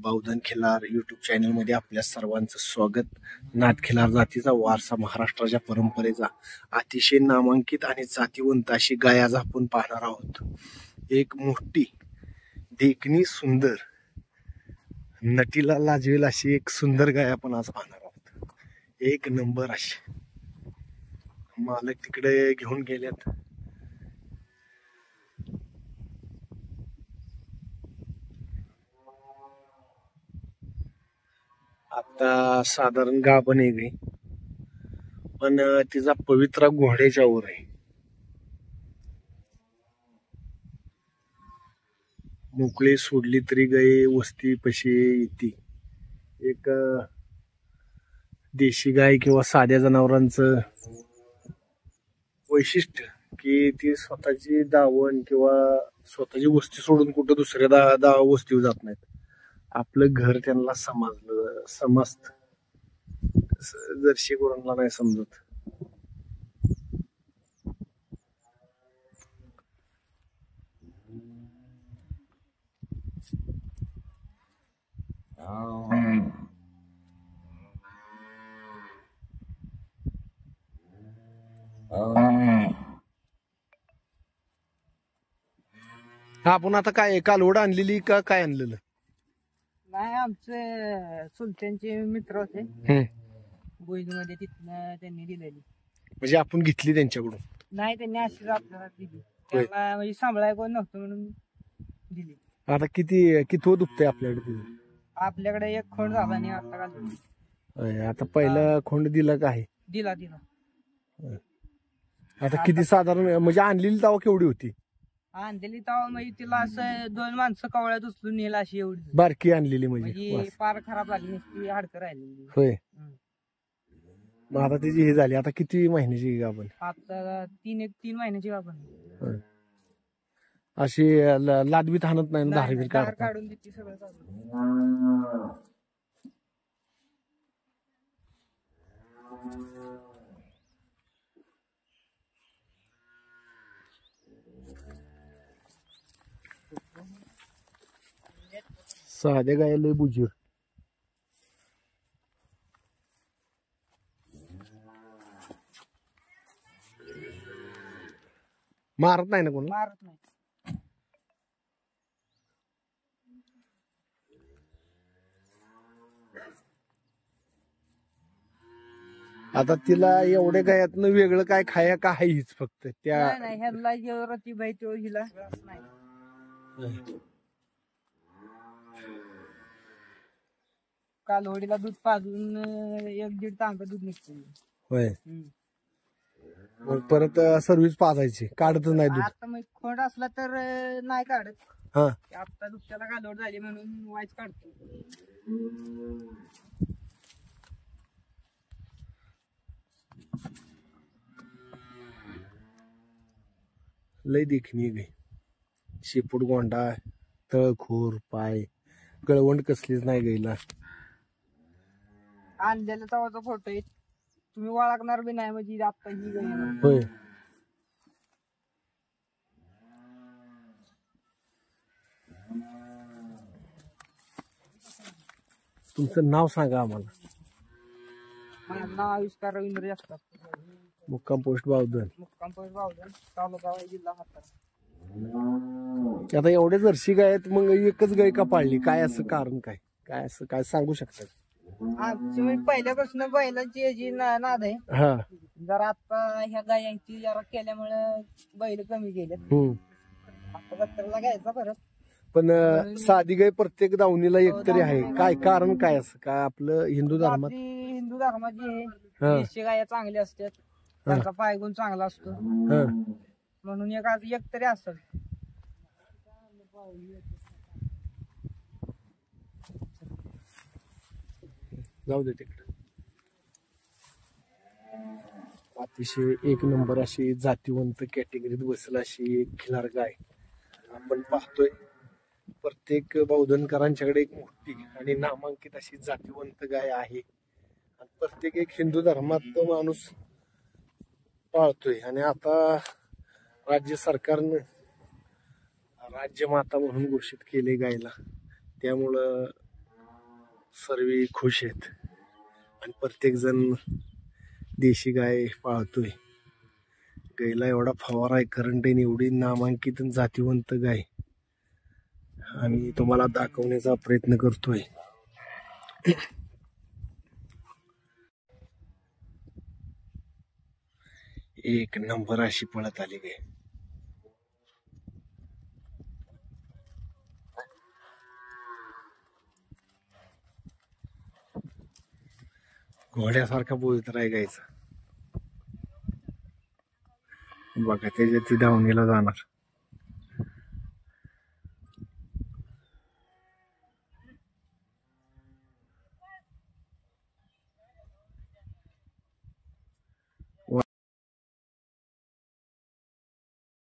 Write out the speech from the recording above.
बावधन खिलार YouTube चॅनलमध्ये आपल्या सर्वांचं स्वागत. नाथ खिलार जातीचा वारसा, महाराष्ट्राच्या परंपरेचा अतिशय नामांकित आणि जातीवंत अशी गाय आज आपण पाहणार आहोत. एक मोठी देखणी सुंदर नटीला लाजवेल अशी एक सुंदर गाय आपण आज पाहणार आहोत. एक नंबर अशी. मालक तिकडे घेऊन गेल्यात. आता साधारण गाभण आहे गाय, पण तिचा पवित्रा घोड्याच्या वर आहे. मोकळी सोडली तरी गाय वस्ती पशी येते. एक देशी गाय किंवा साध्या जनावरांचं वैशिष्ट्य की ती स्वतःची दावण किंवा स्वतःची वस्ती सोडून कुठं दुसऱ्या वस्तीवर जात नाहीत. आपलं घर त्यांना समजत. जर्शी गुरांना नाही समजत. आपण आता काय कालवड आणलेली का काय आणलेलं? नाही, आमचे चुलत्यांचे मित्र होते मध्ये, तिथनं त्यांनी दिलेली. म्हणजे आपण घेतली त्यांच्याकडून? नाही, त्यांनी अशीच आपल्याला दिली. त्याला म्हणजे सांभाळाय कोण नव्हतं म्हणून दिली. आता किती दुखतंय आपल्याकडे? आपल्याकडे एक खोंड झाला आणि आता घालून. आता पहिला खोंड दिला का आहे? दिला. आता किती साधारण म्हणजे आणलेली तेव्हा केवढी होती? आणलेली तेव्हा म्हणजे तिला असं 2 माणसं कवळ्यात उचलून नेला अशी एवढी बारकी आणलेली. म्हणजे पार खराब झाली नसती, हाडकं राहिलेली. होय. मग आता तिची हे झाली. आता किती महिन्याची गाभण? आता 3 महिन्याची गाभण. अशी लादबीत हाणत नाही ना? धारबीर काढून देते सगळं. साध्या गायला बुजीर. मारत नाही ना कोण? मारत नाही. आता तिला एवढ्या गायातनं वेगळं काय खाया का हीच फक्त त्या? नाही, ह्याला रतीबाई तो हिला नाही. कालवडीला दूध पाजून 1-1.5 तांब दूध निघते. होय. मग परत सर्व्हिस पाजायची, काढतच नाही दूध? आता मग खोंड असला तर नाही काढत. हा, आता दुसऱ्याला कालवड झाली म्हणून वाईच काढतो. लय देखणी गाय. शेपूट गोंडा, तळखोर, पाय, गळवंड कसलीच नाही गायला. आणलेला तवाचा फोटो आहे, तुम्ही ओळखणार बी नाही म्हणजे आता ही गाय. होय. तुमचं नाव सांगा आम्हाला. माझं नाव आविष्कार रवींद्र जगताप. मुक्काम पोस्ट बावधन. तालुका जिल्हा सातारा. आता एवढे जर्शी गाय आहेत, मग एकच गाय का पाळली? काय असं कारण काय असं काय सांगू शकता? आमची म्हणजे पहिल्यापासून बैलांची याची नाद आहे. हा, जरा आता ह्या गायांची जरा केल्यामुळे बैल कमी गेले. आता जत्रेला घ्यायचा परत. पण साधी गाय प्रत्येक दावणीला एक तरी आहे. काय कारण काय असं काय? आपलं हिंदू धर्माची देशी गाया चांगल्या असतात, त्यांचा पायगुण चांगला असतो म्हणून एक तरी असत. जाऊ दे तिकडे. अतिशय एक नंबर अशी जातीवंत कॅटेगरीत बसेल अशी एक खिलार गाय आपण पाहतोय. प्रत्येक बावधनकरांच्याकडे एक मोठी आणि नामांकित अशी जातीवंत गाय आहे. प्रत्येक एक हिंदू धर्मात तो माणूस पाळतोय. आणि आता राज्य सरकारनं राज्यमाता म्हणून घोषित केले गायला. त्यामुळं सर्व खुश आहेत आणि प्रत्येक जण देशी गाय पाळतोय. गायला एवढा फवारा आहे, करंट आहे, एवढी नामांकित आणि जातीवंत गाय आम्ही तुम्हाला दाखवण्याचा प्रयत्न करतोय. एक नंबर अशी पळत आली गाय. घोड्यासारखा बोलत आहे गायचा. बघा त्याच्या ती धावणीला जाणार.